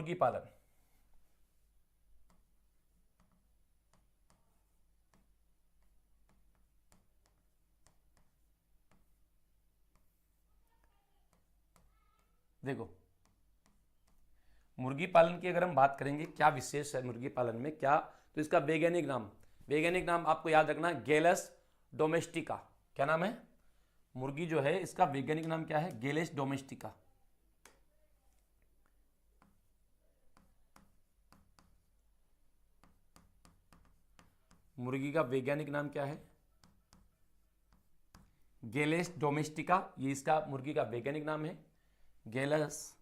मुर्गी पालन। देखो मुर्गी पालन की अगर हम बात करेंगे क्या विशेष है मुर्गी पालन में क्या, तो इसका वैज्ञानिक नाम आपको याद रखना, गैलस डोमेस्टिका। क्या नाम है? मुर्गी जो है इसका वैज्ञानिक नाम क्या है? गैलस डोमेस्टिका। मुर्गी का वैज्ञानिक नाम क्या है? गैलस डोमेस्टिका, ये इसका मुर्गी का वैज्ञानिक नाम है, गैलस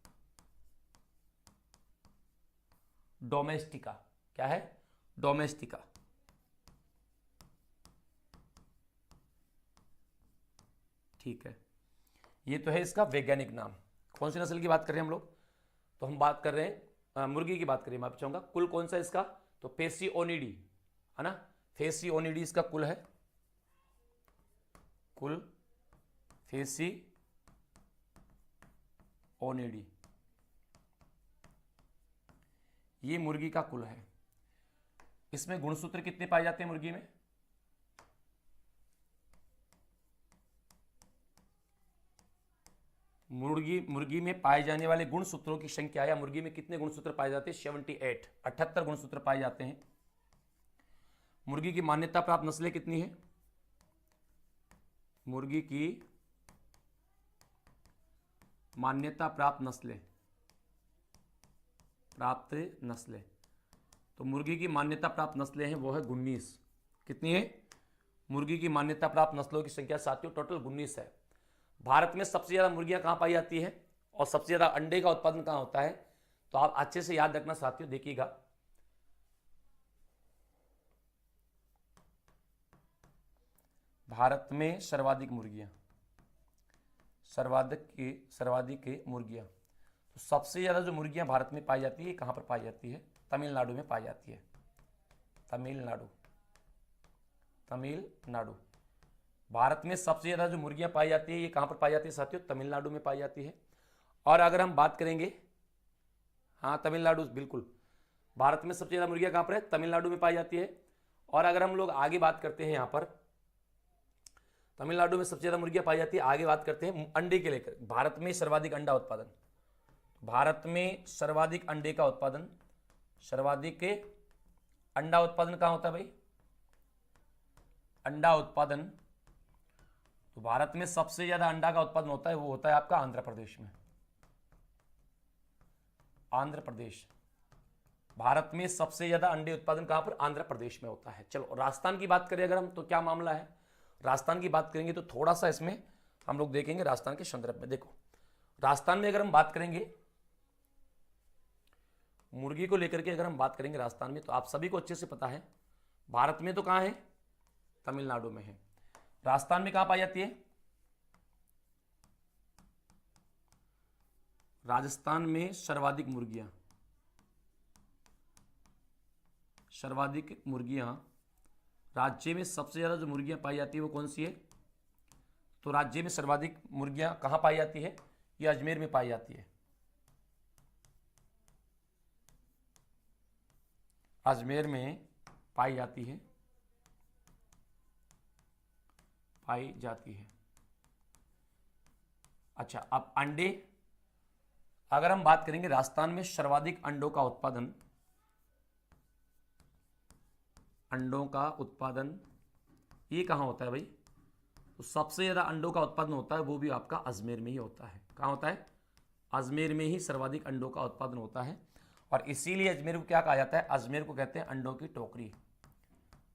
डोमेस्टिका। क्या है? डोमेस्टिका। ठीक है, ये तो है इसका वैज्ञानिक नाम। कौन सी नस्ल की बात कर रहे हैं हम लोग? तो हम बात कर रहे हैं मुर्गी की बात करें, मैं चाहूंगा कुल कौन सा इसका, तो फेसियोनिडी है ना, फेसियोनिडी इसका कुल है, कुल फेसियोनिडी, ये मुर्गी का कुल है। इसमें गुणसूत्र कितने पाए जाते हैं मुर्गी में? मुर्गी में पाए जाने वाले गुणसूत्रों की संख्या, या मुर्गी में कितने गुणसूत्र पाए जाते हैं? 78, 78 गुणसूत्र पाए जाते हैं। मुर्गी की मान्यता प्राप्त नस्लें कितनी है? मुर्गी की मान्यता प्राप्त नस्लें, तो मुर्गी की मान्यता प्राप्त नस्लें हैं वो है 19। कितनी है? मुर्गी की मान्यता प्राप्त नस्लों की संख्या साथियों टोटल 19 है। भारत में सबसे ज्यादा मुर्गियां कहां पाई जाती है और सबसे ज्यादा अंडे का उत्पादन कहां होता है? तो आप अच्छे से याद रखना साथियों, देखिएगा। भारत में सर्वाधिक मुर्गियां, तो सबसे ज्यादा जो मुर्गियां भारत में पाई जाती है कहां पर पाई जाती है? तमिलनाडु में पाई जाती है। तमिलनाडु। भारत में सबसे ज्यादा जो मुर्गियां पाई जाती है ये कहां पर पाई जाती है साथियों? तमिलनाडु में पाई जाती है। और अगर हम बात करेंगे, हाँ तमिलनाडु बिल्कुल, भारत में सबसे ज्यादा मुर्गियां कहां पर है? तमिलनाडु में पाई जाती है। और अगर हम लोग आगे बात करते हैं, यहां पर तमिलनाडु में सबसे ज्यादा मुर्गियां पाई जाती है, आगे बात करते हैं अंडे के लेकर, भारत में सर्वाधिक अंडा उत्पादन, भारत में सर्वाधिक अंडे का उत्पादन, सर्वाधिक अंडा उत्पादन कहां होता है भाई? अंडा उत्पादन, तो भारत में सबसे ज्यादा अंडा का उत्पादन होता है वो होता है आपका आंध्र प्रदेश में। आंध्र प्रदेश, भारत में सबसे ज्यादा अंडे उत्पादन कहां पर? आंध्र प्रदेश में होता है। चलो राजस्थान की बात करें अगर हम, तो क्या मामला है? राजस्थान की बात करेंगे तो थोड़ा सा इसमें हम लोग देखेंगे राजस्थान के संदर्भ में। देखो राजस्थान में अगर हम बात करेंगे मुर्गी को लेकर के, अगर हम बात करेंगे राजस्थान में, तो आप सभी को अच्छे से पता है भारत में तो कहां है? तमिलनाडु में है। राजस्थान में कहां पाई जाती है? राजस्थान में सर्वाधिक मुर्गियां, राज्य में सबसे ज्यादा जो मुर्गियां पाई जाती है वो कौन सी है? तो राज्य में सर्वाधिक मुर्गियां कहां पाई जाती है? ये अजमेर में पाई जाती है। अजमेर में पाई जाती है। अच्छा, अब अंडे, अगर हम बात करेंगे राजस्थान में सर्वाधिक अंडों का उत्पादन ये कहां होता है भाई? तो सबसे ज्यादा अंडों का उत्पादन होता है वो भी आपका अजमेर में ही होता है। कहां होता है? अजमेर में ही सर्वाधिक अंडों का उत्पादन होता है। और इसीलिए अजमेर को क्या कहा जाता है? अजमेर को कहते हैं अंडों की टोकरी।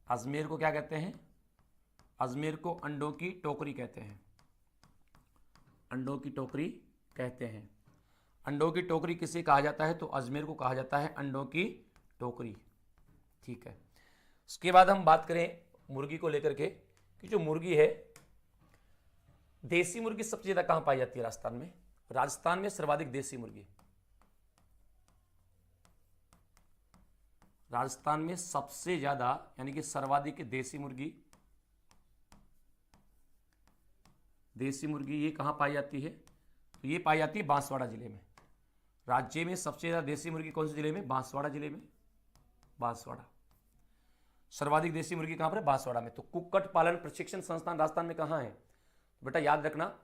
अजमेर को क्या कहते हैं? अजमेर को अंडों की टोकरी कहते हैं। अंडों की टोकरी कहते हैं। अंडों की टोकरी किसे कहा जाता है? तो अजमेर को कहा जाता है अंडों की टोकरी। ठीक है, उसके बाद हम बात करें मुर्गी को लेकर के कि जो मुर्गी है, देसी मुर्गी सबसे ज्यादा कहां पाई जाती है? राजस्थान में। राजस्थान में सर्वाधिक देसी मुर्गी, राजस्थान में सबसे ज्यादा यानी कि सर्वाधिक देसी मुर्गी ये कहां पाई जाती है? तो ये पाई जाती है बांसवाड़ा जिले में। राज्य में सबसे ज्यादा देसी मुर्गी कौन से जिले में? बांसवाड़ा जिले में, बांसवाड़ा। सर्वाधिक देसी मुर्गी कहां पर है? बांसवाड़ा में। तो कुक्कुट पालन प्रशिक्षण संस्थान राजस्थान में कहां है? तो बेटा याद रखना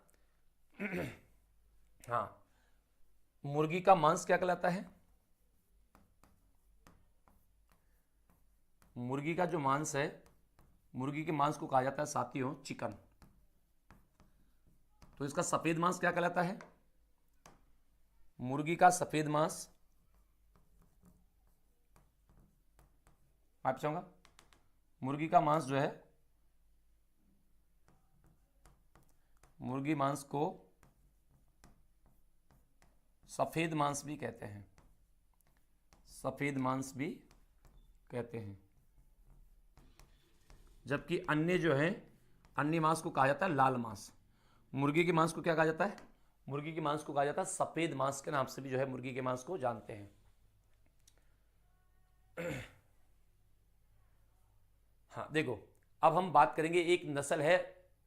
हाँ, मुर्गी का मांस क्या कहलाता है? मुर्गी का जो मांस है, मुर्गी के मांस को कहा जाता है साथियों चिकन। तो इसका सफेद मांस क्या कहलाता है? मुर्गी का सफेद मांस, आप चाहूंगा मुर्गी का मांस जो है, मुर्गी मांस को सफेद मांस भी कहते हैं, सफेद मांस भी कहते हैं। जबकि अन्य जो है, अन्य मांस को कहा जाता है लाल मांस। मुर्गी के मांस को क्या कहा जाता है? मुर्गी के मांस को कहा जाता है सफेद मांस के नाम से भी जो है मुर्गी के मांस को जानते हैं। हाँ देखो, अब हम बात करेंगे, एक नस्ल है,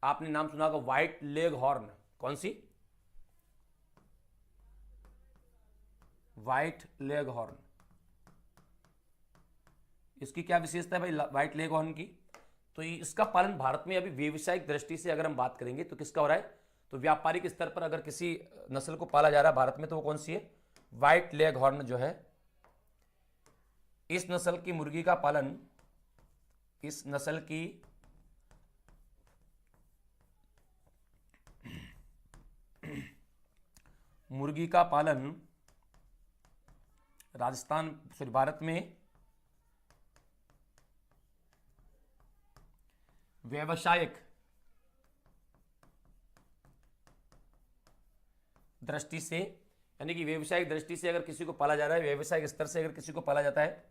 आपने नाम सुना होगा व्हाइट लेग हॉर्न। कौन सी? White leg horn. इसकी क्या विशेषता है भाई व्हाइट लेग हॉर्न की? तो इसका पालन भारत में अभी व्यावसायिक दृष्टि से अगर हम बात करेंगे तो किसका हो रहा है? तो व्यापारिक स्तर पर अगर किसी नस्ल को पाला जा रहा है भारत में तो वो कौन सी है? व्हाइट लेग हॉर्न जो है। इस नस्ल की मुर्गी का पालन, इस नस्ल की मुर्गी का पालन राजस्थान सॉरी भारत में व्यावसायिक दृष्टि से, यानी कि व्यावसायिक दृष्टि से अगर किसी को पाला जा रहा है, व्यावसायिक स्तर से अगर किसी को पाला जाता है,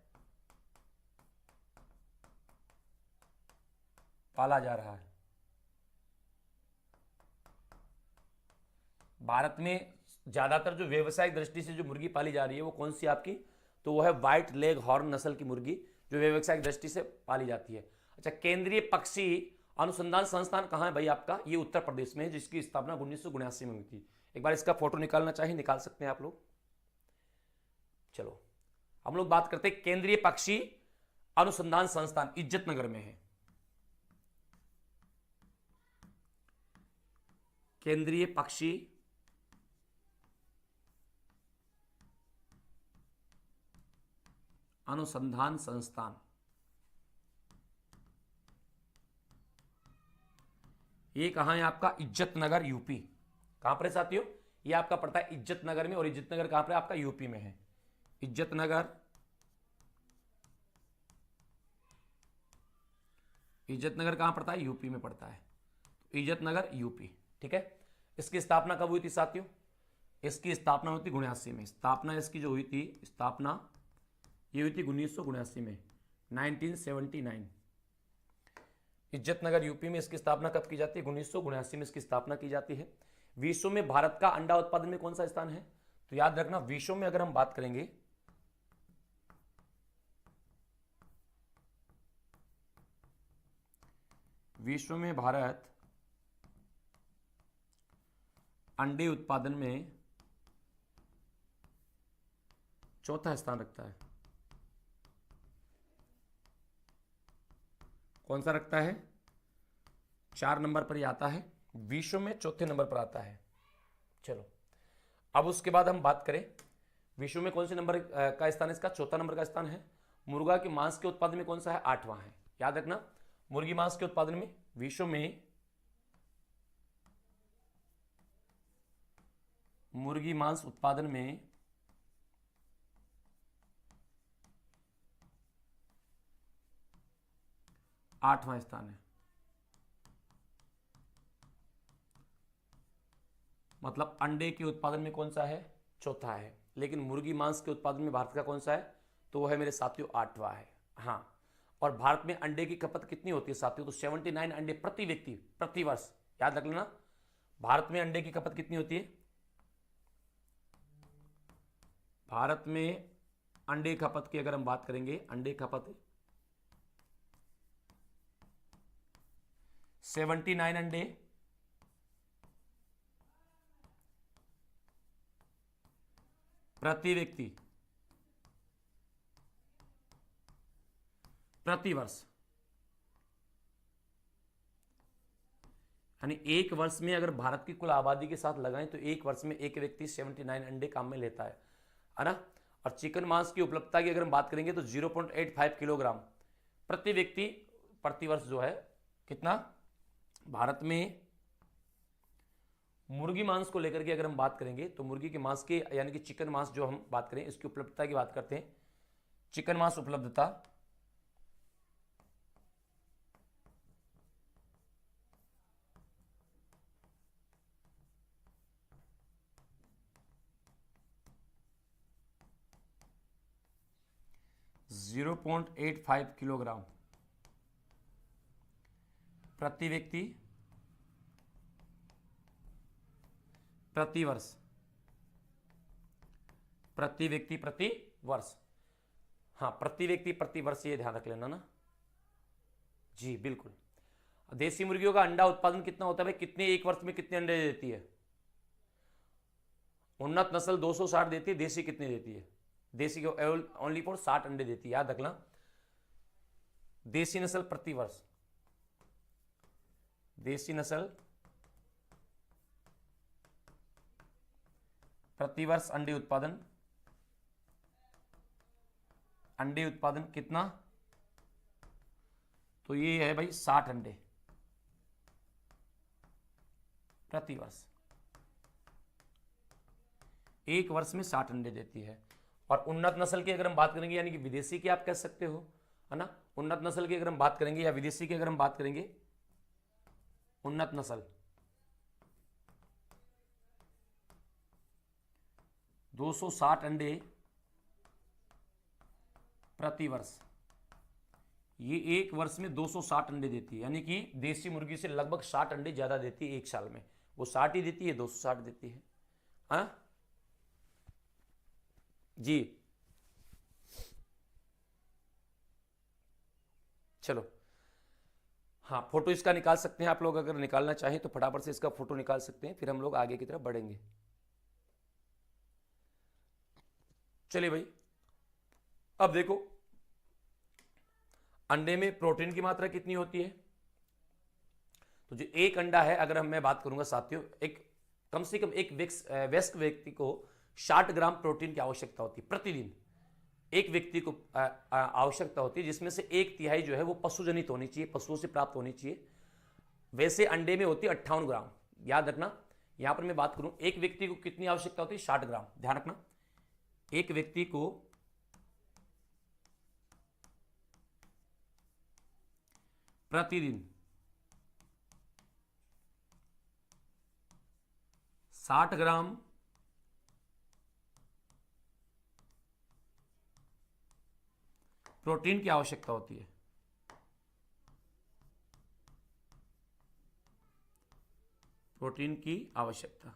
पाला जा रहा है भारत में, ज्यादातर जो व्यावसायिक दृष्टि से जो मुर्गी पाली जा रही है वो कौन सी आपकी? तो वो है व्हाइट लेग हॉर्न नस्ल की मुर्गी जो व्यावसायिक दृष्टि से पाली जाती है। अच्छा, केंद्रीय पक्षी अनुसंधान संस्थान कहाँ है भाई आपका? ये उत्तर प्रदेश में है, जिसकी स्थापना 1979 में हुई थी। एक बार इसका फोटो निकालना चाहिए, निकाल सकते हैं आप लोग। चलो हम लोग बात करते हैं केंद्रीय पक्षी अनुसंधान संस्थान इज्जतनगर में है। केंद्रीय पक्षी अनुसंधान संस्थान, ये कहां है आपका? इज्जतनगर यूपी। कहां पर है साथियों? ये आपका पड़ता है इज्जतनगर में, और इज्जतनगर कहां पर है आपका? यूपी में है। इज्जतनगर, इज्जतनगर कहां पड़ता है? यूपी में पड़ता है। इज्जतनगर यूपी, ठीक है। इसकी स्थापना कब हुई थी साथियों? इसकी स्थापना हुई थी 79 में। स्थापना इसकी जो हुई थी, स्थापना ये हुई थी 1979 में, 1979। इज्जतनगर यूपी में इसकी स्थापना कब की जाती है? 1979 में इसकी स्थापना की जाती है। विश्व में भारत का अंडा उत्पादन में कौन सा स्थान है? तो याद रखना, विश्व में अगर हम बात करेंगे, विश्व में भारत अंडे उत्पादन में चौथा स्थान रखता है। कौन सा रखता है? 4 नंबर पर ही आता है, विश्व में चौथे नंबर पर आता है। चलो अब उसके बाद हम बात करें, विश्व में कौन से नंबर का स्थान है? इसका चौथा नंबर का स्थान है। मुर्गा के मांस के उत्पादन में कौन सा है? 8वां है। याद रखना, मुर्गी मांस के उत्पादन में विश्व में मुर्गी मांस उत्पादन में 8वां स्थान है। मतलब अंडे के उत्पादन में कौन सा है? चौथा है। लेकिन मुर्गी मांस के उत्पादन में भारत का कौन सा है? तो वो है मेरे साथियों 8वां है। हाँ, और भारत में अंडे की खपत कितनी होती है साथियों? तो 79 अंडे प्रति व्यक्ति प्रति वर्ष। याद रख लेना, भारत में अंडे की खपत कितनी होती है? भारत में अंडे खपत की अगर हम बात करेंगे, अंडे खपत 79 अंडे प्रति व्यक्ति प्रति वर्ष, यानी एक वर्ष में अगर भारत की कुल आबादी के साथ लगाएं तो एक वर्ष में एक व्यक्ति 79 अंडे काम में लेता है ना। और चिकन मांस की उपलब्धता की अगर हम बात करेंगे तो 0.85 किलोग्राम प्रति व्यक्ति प्रति वर्ष जो है कितना भारत में मुर्गी मांस को लेकर के अगर हम बात करेंगे तो मुर्गी के मांस के यानी कि चिकन मांस जो हम बात करें इसकी उपलब्धता की बात करते हैं। चिकन मांस उपलब्धता ,0.85 किलोग्राम प्रति व्यक्ति प्रति वर्ष, प्रति व्यक्ति प्रति वर्ष, हाँ प्रति व्यक्ति प्रति वर्ष, ये ध्यान रख लेना ना जी बिल्कुल। देसी मुर्गियों का अंडा उत्पादन कितना होता है भाई, कितने एक वर्ष में कितने अंडे देती है? उन्नत नस्ल 260 देती है, देसी कितने देती है? देसी को ओनली फॉर 60 अंडे देती है, याद रखना। देसी नस्ल प्रति वर्ष, देसी नस्ल प्रति वर्ष अंडे उत्पादन कितना? तो ये है भाई 60 अंडे प्रति वर्ष, एक वर्ष में 60 अंडे देती है। और उन्नत नस्ल की अगर हम बात करेंगे यानी कि विदेशी की आप कह सकते हो, है ना। उन्नत नस्ल की अगर हम बात करेंगे या विदेशी की अगर हम बात करेंगे, उन्नत नस्ल 260 अंडे प्रति वर्ष, ये एक वर्ष में 260 अंडे देती है, यानी कि देसी मुर्गी से लगभग 60 अंडे ज्यादा देती है एक साल में। वो 60 ही देती है, 260 देती है, हाँ जी। चलो हाँ, फोटो इसका निकाल सकते हैं आप लोग, अगर निकालना चाहें तो फटाफट से इसका फोटो निकाल सकते हैं, फिर हम लोग आगे की तरफ बढ़ेंगे। चलिए भाई, अब देखो अंडे में प्रोटीन की मात्रा कितनी होती है। तो जो एक अंडा है, अगर मैं बात करूंगा साथियों, एक कम से कम एक वयस्क व्यक्ति को 60 ग्राम प्रोटीन की आवश्यकता होती है प्रतिदिन, एक व्यक्ति को आवश्यकता होती है, जिसमें से एक तिहाई जो है वो पशुजनित होनी चाहिए, पशुओं से प्राप्त होनी चाहिए। वैसे अंडे में होती है 58 ग्राम, याद रखना। यहां पर मैं बात करूं एक व्यक्ति को कितनी आवश्यकता होती है, 60 ग्राम, ध्यान रखना। एक व्यक्ति को प्रतिदिन 60 ग्राम प्रोटीन की आवश्यकता होती है। प्रोटीन की आवश्यकता,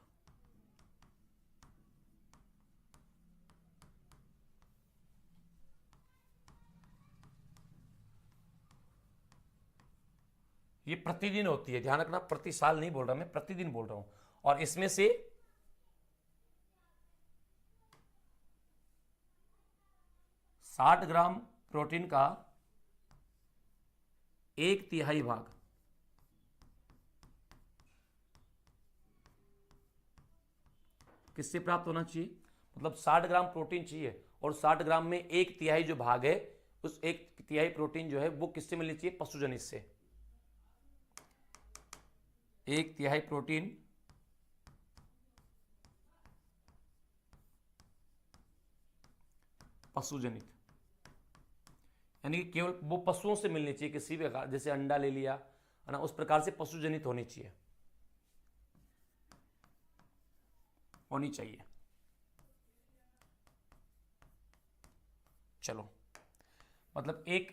ये प्रतिदिन होती है, ध्यान रखना। प्रति साल नहीं बोल रहा मैं, प्रतिदिन बोल रहा हूं। और इसमें से 60 ग्राम प्रोटीन का एक तिहाई भाग किससे प्राप्त होना चाहिए, मतलब 60 ग्राम प्रोटीन चाहिए और 60 ग्राम में एक तिहाई जो भाग है, उस एक तिहाई प्रोटीन जो है वो किससे मिलनी चाहिए, पशुजनित से। एक तिहाई प्रोटीन पशुजनित, यानी कि केवल वो पशुओं से मिलनी चाहिए, किसी भी प्रकार, जैसे अंडा ले लिया है ना, उस प्रकार से पशुजनित होनी चाहिए, होनी चाहिए। चलो, मतलब एक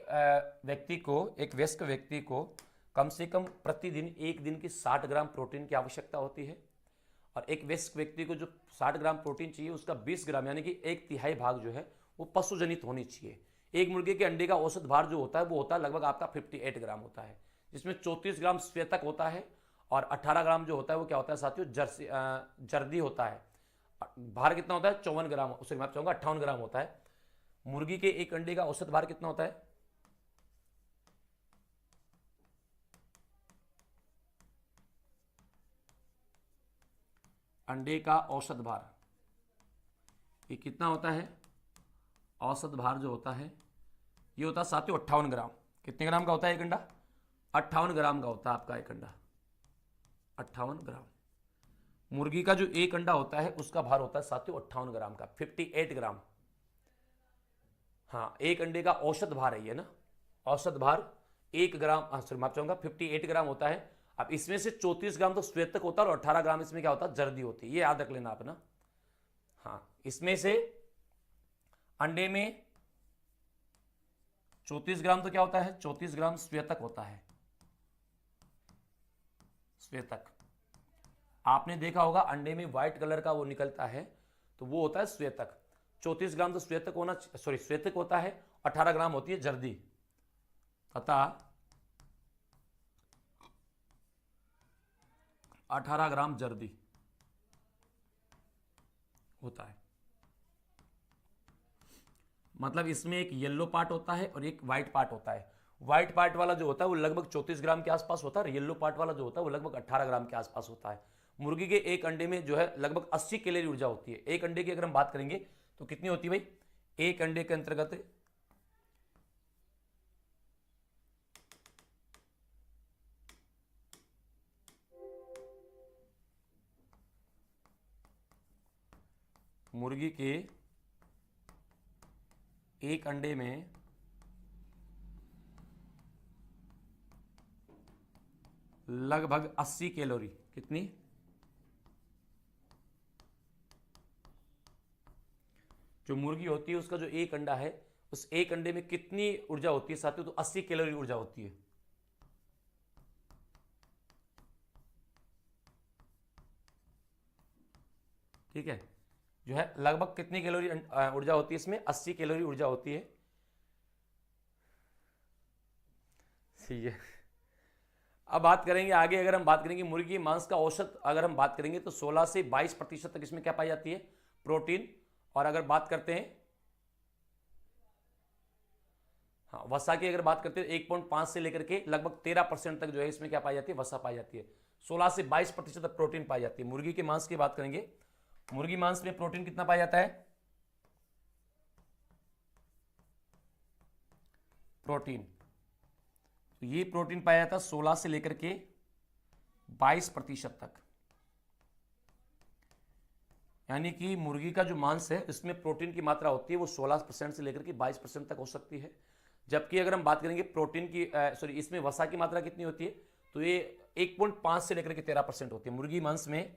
व्यक्ति को, एक वयस्क व्यक्ति को कम से कम प्रतिदिन एक दिन की 60 ग्राम प्रोटीन की आवश्यकता होती है। और एक वयस्क व्यक्ति को जो 60 ग्राम प्रोटीन चाहिए, उसका 20 ग्राम यानी कि एक तिहाई भाग जो है वो पशुजनित होनी चाहिए। एक मुर्गे के अंडे का औसत भार जो होता है वो होता है लगभग आपका 58 ग्राम होता है, जिसमें 34 ग्राम स्वेतक होता है और 18 ग्राम जो होता है वो क्या होता है साथियों, जर्दी होता है। भार कितना होता है? 54 ग्राम, सॉरी मैं चाहूंगा 58 ग्राम होता है। मुर्गी के एक अंडे का औसत भार कितना होता है? अंडे का औसत भार ये कितना होता है? औसत भार जो होता है ये होता है साथियों 58 ग्राम। कितने ग्राम का होता है एक अंडा? 58 ग्राम का होता है आपका एक अंडा, 58 ग्राम। मुर्गी का जो एक अंडा होता है उसका भार होता है साथियों 58 ग्राम का, 58 ग्राम। हाँ, एक अंडे का औसत भार है ये ना, औसत भार 1 ग्राम, सॉरी माफ चाहूंगा 58 ग्राम होता है। अब इसमें से 34 ग्राम तो श्वेतक होता है और 18 ग्राम इसमें क्या होता है? जर्दी होती है, ये याद रख लेना आप ना। हाँ, इसमें से अंडे में 34 ग्राम तो क्या होता है? 34 ग्राम श्वेतक होता है, श्वेतक। आपने देखा होगा अंडे में व्हाइट कलर का वो निकलता है तो वो होता है श्वेतक। 34 ग्राम तो श्वेतक होना, सॉरी श्वेतक होता है, 18 ग्राम होती है जर्दी, तथा 18 ग्राम जर्दी होता है। मतलब इसमें एक येलो पार्ट होता है और एक व्हाइट पार्ट होता है। व्हाइट पार्ट वाला जो होता है वो लगभग 34 ग्राम के आसपास होता है और येलो पार्ट वाला जो होता है वो लगभग 18 ग्राम के आसपास होता है। मुर्गी के एक अंडे में जो है लगभग 80 कैलोरी ऊर्जा होती है। एक अंडे की अगर हम बात करेंगे तो कितनी होती है भाई? एक अंडे के अंतर्गत मुर्गी के एक अंडे में लगभग 80 कैलोरी, कितनी? जो मुर्गी होती है उसका जो एक अंडा है उस एक अंडे में कितनी ऊर्जा होती है साथियों? तो 80 कैलोरी ऊर्जा होती है। ठीक है, जो है लगभग कितनी कैलोरी ऊर्जा होती है इसमें? 80 कैलोरी ऊर्जा होती है। ठीक है, अब बात करेंगे आगे। अगर हम बात करेंगे मुर्गी मांस का औसत, अगर हम बात करेंगे तो 16 से 22% तक इसमें क्या पाई जाती है? प्रोटीन। और अगर बात करते हैं, हाँ वसा की अगर बात करते हैं 1.5 से लेकर के लगभग 13% तक जो है इसमें क्या पाई जाती है? वसा पाई जाती है। 16 से 22% तक प्रोटीन पाई जाती है। मुर्गी के मांस की बात करेंगे, मुर्गी मांस में प्रोटीन कितना पाया जाता है? प्रोटीन, तो ये प्रोटीन पाया जाता है 16 से लेकर के 22% तक। यानी कि मुर्गी का जो मांस है इसमें प्रोटीन की मात्रा होती है वो 16% से लेकर के 22% तक हो सकती है। जबकि अगर हम बात करेंगे प्रोटीन की, सॉरी इसमें वसा की मात्रा कितनी होती है? तो ये 1.5 से लेकर के 13% होती है मुर्गी मांस में।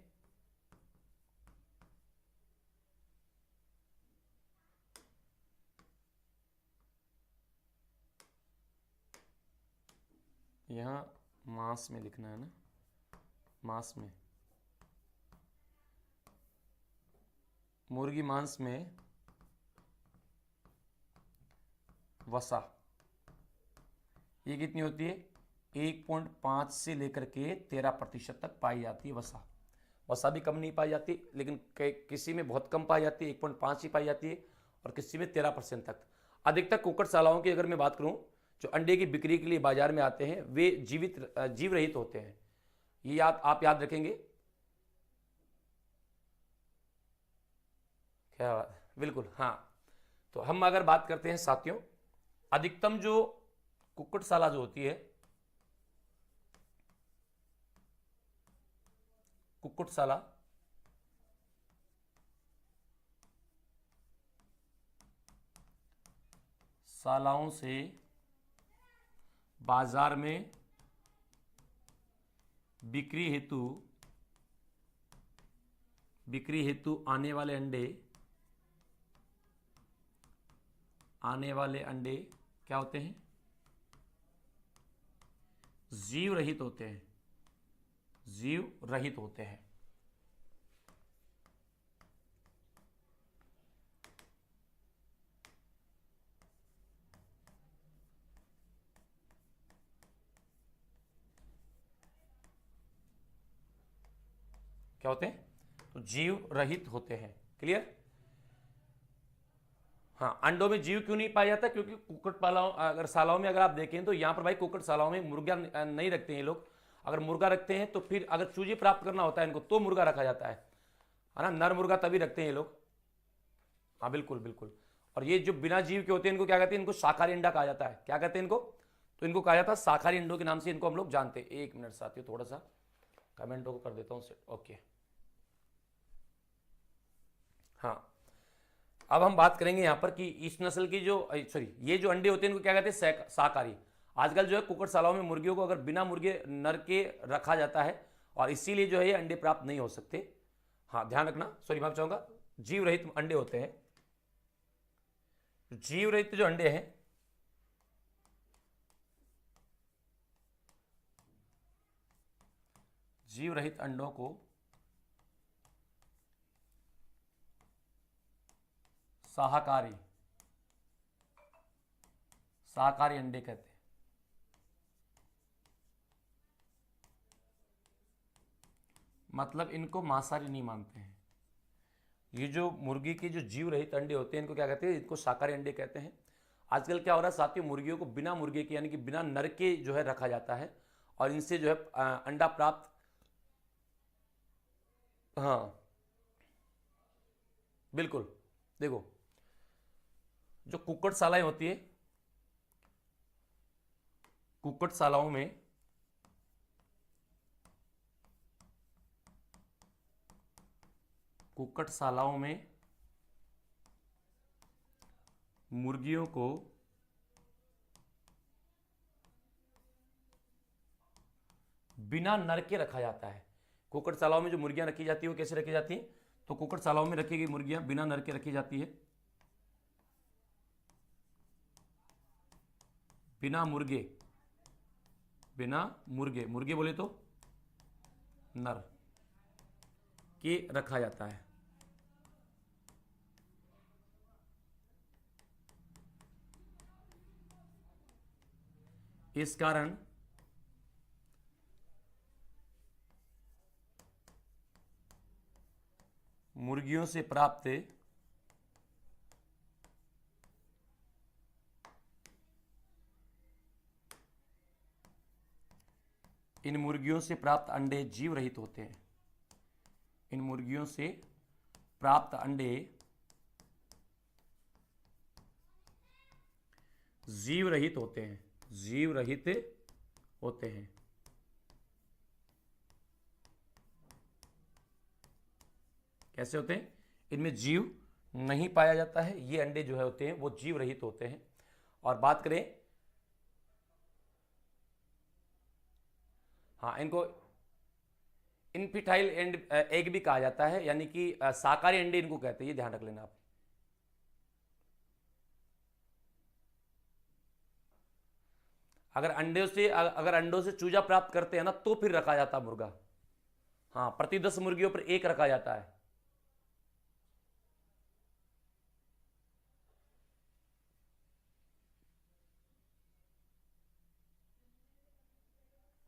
यहां मांस में लिखना है ना, मांस में, मुर्गी मांस में वसा ये कितनी होती है? 1.5 से लेकर के 13% तक पाई जाती है वसा। वसा भी कम नहीं पाई जाती, लेकिन किसी में बहुत कम पाई जाती है, 1.5 ही पाई जाती है, और किसी में 13% तक। अधिकतर कुक्कुटशालाओं की अगर मैं बात करूं, जो अंडे की बिक्री के लिए बाजार में आते हैं वे जीव रहित होते हैं। ये आप याद रखेंगे। क्या बात, बिल्कुल हाँ। तो हम अगर बात करते हैं साथियों, अधिकतम जो कुक्कुटशाला जो होती है, कुक्कुटशाला शालाओं से बाजार में बिक्री हेतु आने वाले अंडे क्या होते हैं? जीव रहित होते हैं, जीव रहित होते हैं। क्या होते हैं? तो जीव रहित होते हैं। क्लियर? हाँ, अंडों में जीव क्यों नहीं पाया जाता? क्योंकि कुक्कुटशालाओं, अगर शालाओं में अगर आप देखें तो यहाँ पर भाई कुक्कुटशालाओं में मुर्गा नहीं रखते हैं लोग। अगर मुर्गा रखते हैं तो फिर अगर चूजे प्राप्त करना होता है इनको तो मुर्गा रखा जाता है ना, नर मुर्गा तभी रखते हैं ये लोग। हाँ बिल्कुल बिल्कुल। और ये जो बिना जीव के होते हैं इनको क्या कहते हैं? इनको शाकाहारी अंडा कहा जाता है। क्या कहते हैं इनको? तो इनको कहा जाता है शाकाहारी अंडों के नाम से इनको हम लोग जानते हैं। एक मिनट साथियों, थोड़ा सा कमेंटों को कर देता हूँ सेट। ओके, हाँ, अब हम बात करेंगे यहाँ पर कि इस नस्ल की जो सॉरी ये जो अंडे होते हैं इनको क्या कहते हैं? शाकाहारी। आजकल जो है कुक्कुटशालाओं में मुर्गियों को अगर बिना मुर्गे नर के रखा जाता है और इसीलिए जो है ये अंडे प्राप्त नहीं हो सकते। हाँ ध्यान रखना, सॉरी मैं चाहूंगा, जीव रहित अंडे होते हैं। जीव रहित जो अंडे हैं, जीव रहित अंडों को शाकाहारी अंडे कहते हैं। मतलब इनको मांसाहारी नहीं मानते हैं। ये जो मुर्गी के जो जीव रहित अंडे होते हैं इनको क्या कहते हैं? इनको शाकाहारी अंडे कहते हैं। आजकल क्या हो रहा है साथियों, मुर्गियों को बिना मुर्गे के यानी कि बिना नर के जो है रखा जाता है और इनसे जो है अंडा प्राप्त, हाँ बिल्कुल। देखो, जो कुक्कुटशालाएं होती है, कुक्कुटशालाओं में मुर्गियों को बिना नर के रखा जाता है। कुक्कुटशालाओं में जो मुर्गियां रखी जाती है वो कैसे रखी जाती हैं? तो कुक्कुटशालाओं में रखी गई मुर्गियां बिना नर के रखी जाती है। बिना मुर्गे, मुर्गे बोले तो नर के रखा जाता है। इस कारण मुर्गियों से प्राप्त इन मुर्गियों से प्राप्त अंडे जीव रहित होते हैं। इन मुर्गियों से प्राप्त अंडे जीव रहित होते हैं। जीव रहित होते हैं। कैसे होते हैं? इनमें जीव नहीं पाया जाता है। ये अंडे जो है होते हैं वो जीव रहित होते हैं। और बात करें, हाँ, इनको इनफिटाइल एग भी कहा जाता है, यानी कि शाकाहारी अंडे इनको कहते हैं। ये ध्यान रख लेना आप। अगर अंडों से चूजा प्राप्त करते हैं ना तो फिर रखा जाता मुर्गा। हाँ, प्रति 10 मुर्गियों पर एक रखा जाता है।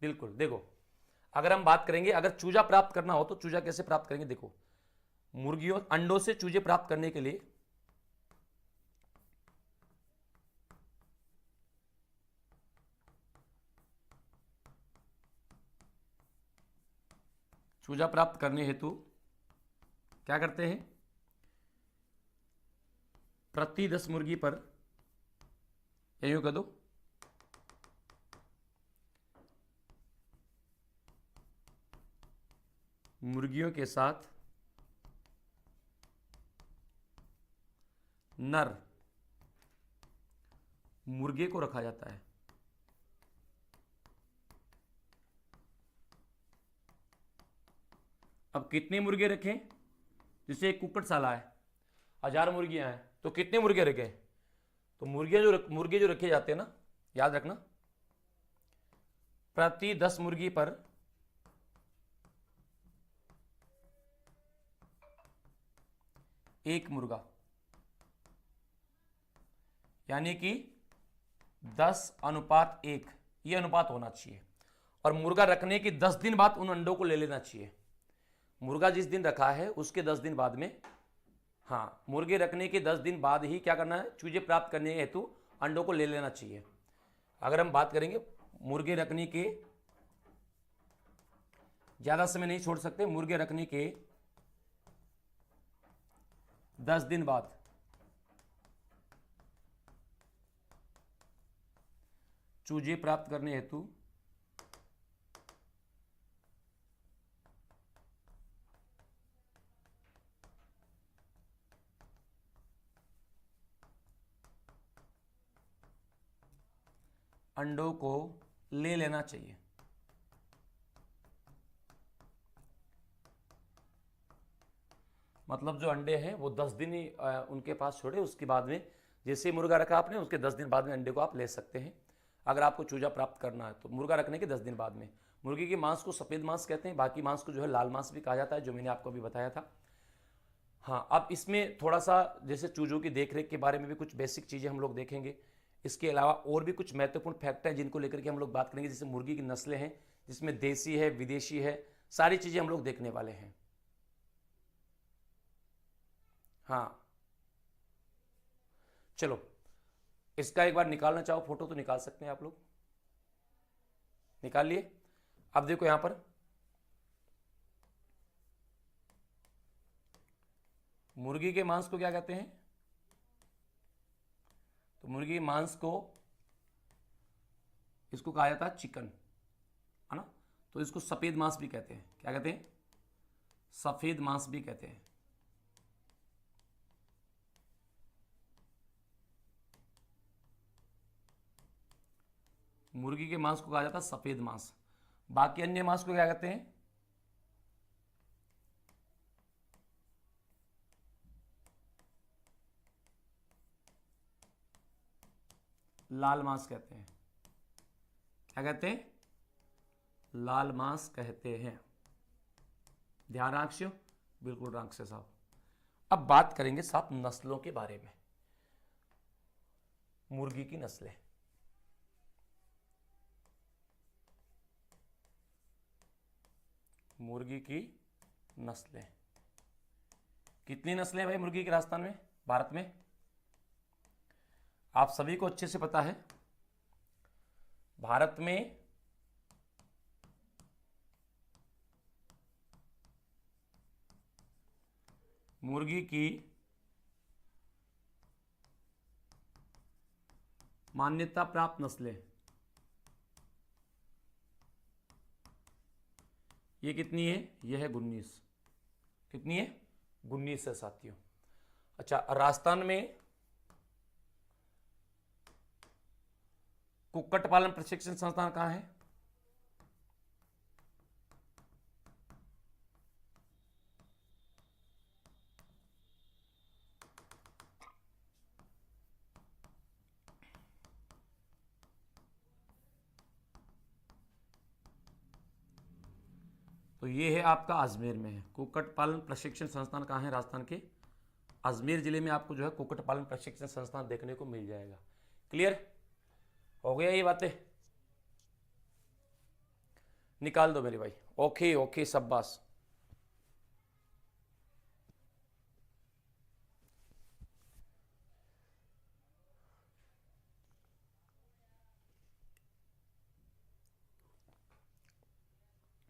बिल्कुल। देखो, अगर हम बात करेंगे अगर चूजा प्राप्त करना हो तो चूजा कैसे प्राप्त करेंगे? देखो, मुर्गियों अंडों से चूजे प्राप्त करने के लिए चूजा प्राप्त करने हेतु क्या करते हैं? प्रति 10 मुर्गी पर, यूं कह दो, मुर्गियों के साथ नर मुर्गे को रखा जाता है। अब कितने मुर्गे रखें? जैसे एक कुक्कुटशाला है, 1000 मुर्गियां हैं, तो कितने मुर्गे रखें? तो मुर्गे जो रखे जाते हैं ना, याद रखना, प्रति 10 मुर्गी पर एक मुर्गा, यानी कि 10:1 ये अनुपात होना चाहिए। और मुर्गा रखने के 10 दिन बाद उन अंडों को ले लेना चाहिए। मुर्गा जिस दिन रखा है उसके 10 दिन बाद में, हाँ, मुर्गे रखने के 10 दिन बाद ही क्या करना है, चूजे प्राप्त करने हेतु अंडों को ले लेना चाहिए। अगर हम बात करेंगे मुर्गे रखने के, ज़्यादा समय नहीं छोड़ सकते, मुर्गे रखने के 10 दिन बाद चूजे प्राप्त करने हेतु अंडों को ले लेना चाहिए। मतलब जो अंडे हैं वो 10 दिन ही उनके पास छोड़े, उसके बाद में जैसे ही मुर्गा रखा आपने उसके 10 दिन बाद में अंडे को आप ले सकते हैं, अगर आपको चूजा प्राप्त करना है तो। मुर्गा रखने के 10 दिन बाद में। मुर्गी के मांस को सफ़ेद मांस कहते हैं, बाकी मांस को जो है लाल मांस भी कहा जाता है, जो मैंने आपको अभी बताया था। हाँ, अब इसमें थोड़ा सा जैसे चूजों की देखरेख के बारे में भी कुछ बेसिक चीज़ें हम लोग देखेंगे। इसके अलावा और भी कुछ महत्वपूर्ण फैक्ट हैं जिनको लेकर के हम लोग बात करेंगे, जैसे मुर्गी की नस्लें हैं जिसमें देसी है, विदेशी है, सारी चीज़ें हम लोग देखने वाले हैं। हाँ, चलो इसका एक बार निकालना चाहो फोटो तो निकाल सकते हैं आप लोग, निकाल लिए। अब देखो यहां पर मुर्गी के मांस को क्या कहते हैं, तो मुर्गी के मांस को, इसको कहा जाता है चिकन, है ना। तो इसको सफेद मांस भी कहते हैं। क्या कहते हैं, सफेद मांस भी कहते हैं। मुर्गी के मांस को कहा जाता है सफेद मांस। बाकी अन्य मांस को क्या कहते हैं, लाल मांस कहते हैं। क्या कहते हैं, लाल मांस कहते हैं। ध्यान राखियो, बिल्कुल राखिए साहब। अब बात करेंगे साहब नस्लों के बारे में, मुर्गी की नस्लें। मुर्गी की नस्लें, कितनी नस्लें भाई मुर्गी के राजस्थान में, भारत में? आप सभी को अच्छे से पता है, भारत में मुर्गी की मान्यता प्राप्त नस्लें ये कितनी है, ये है 19। कितनी है, 19 है साथियों। अच्छा, राजस्थान में कुक्कुट पालन प्रशिक्षण संस्थान कहाँ है? तो ये है आपका अजमेर में है। कुक्कुट पालन प्रशिक्षण संस्थान कहाँ है? राजस्थान के अजमेर जिले में आपको जो है कुक्कुट पालन प्रशिक्षण संस्थान देखने को मिल जाएगा। क्लियर हो गया ये बातें? निकाल दो मेरे भाई। ओके ओके, शाबाश।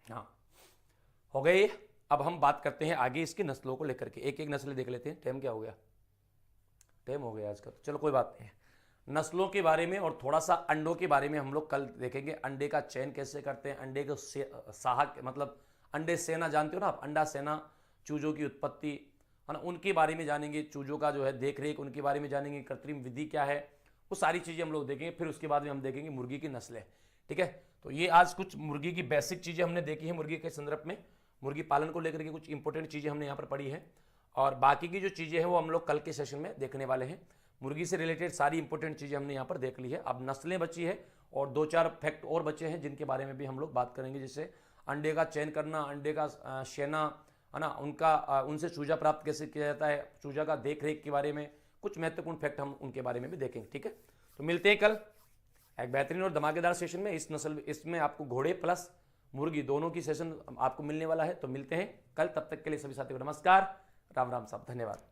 हाँ, हो गए ये। अब हम बात करते हैं आगे इसकी नस्लों को लेकर के, एक एक नस्ल देख लेते हैं। टाइम क्या हो गया? टाइम हो गया आज का, तो चलो कोई बात नहीं है। नस्लों के बारे में और थोड़ा सा अंडों के बारे में हम लोग कल देखेंगे। अंडे का चयन कैसे करते हैं, अंडे को साहक मतलब अंडे सेना जानते हो ना आप, अंडा सेना, चूजों की उत्पत्ति, है ना, उनके बारे में जानेंगे। चूजों का जो है देख रेख, उनके बारे में जानेंगे। कृत्रिम विधि क्या है, वो सारी चीज़ें हम लोग देखेंगे। फिर उसके बाद में हम देखेंगे मुर्गी की नस्लें। ठीक है, तो ये आज कुछ मुर्गी की बेसिक चीज़ें हमने देखी है। मुर्गी के संदर्भ में मुर्गी पालन को लेकर के कुछ इंपॉर्टेंट चीज़ें हमने यहाँ पर पढ़ी है, और बाकी की जो चीज़ें हैं वो हम लोग कल के सेशन में देखने वाले हैं। मुर्गी से रिलेटेड सारी इंपॉर्टेंट चीज़ें हमने यहाँ पर देख ली है। अब नस्लें बची है और 2-4 फैक्ट और बचे हैं जिनके बारे में भी हम लोग बात करेंगे, जैसे अंडे का चयन करना, अंडे का शेना, है ना, उनका उनसे चूजा प्राप्त कैसे किया जाता है, चूजा का देख रेख के बारे में कुछ महत्वपूर्ण फैक्ट हम उनके बारे में भी देखेंगे। ठीक है, तो मिलते हैं कल एक बेहतरीन और धमाकेदार सेशन में। इसमें आपको घोड़े प्लस मुर्गी, दोनों की सेशन आपको मिलने वाला है। तो मिलते हैं कल, तब तक के लिए सभी साथियों को नमस्कार, राम राम साहब, धन्यवाद।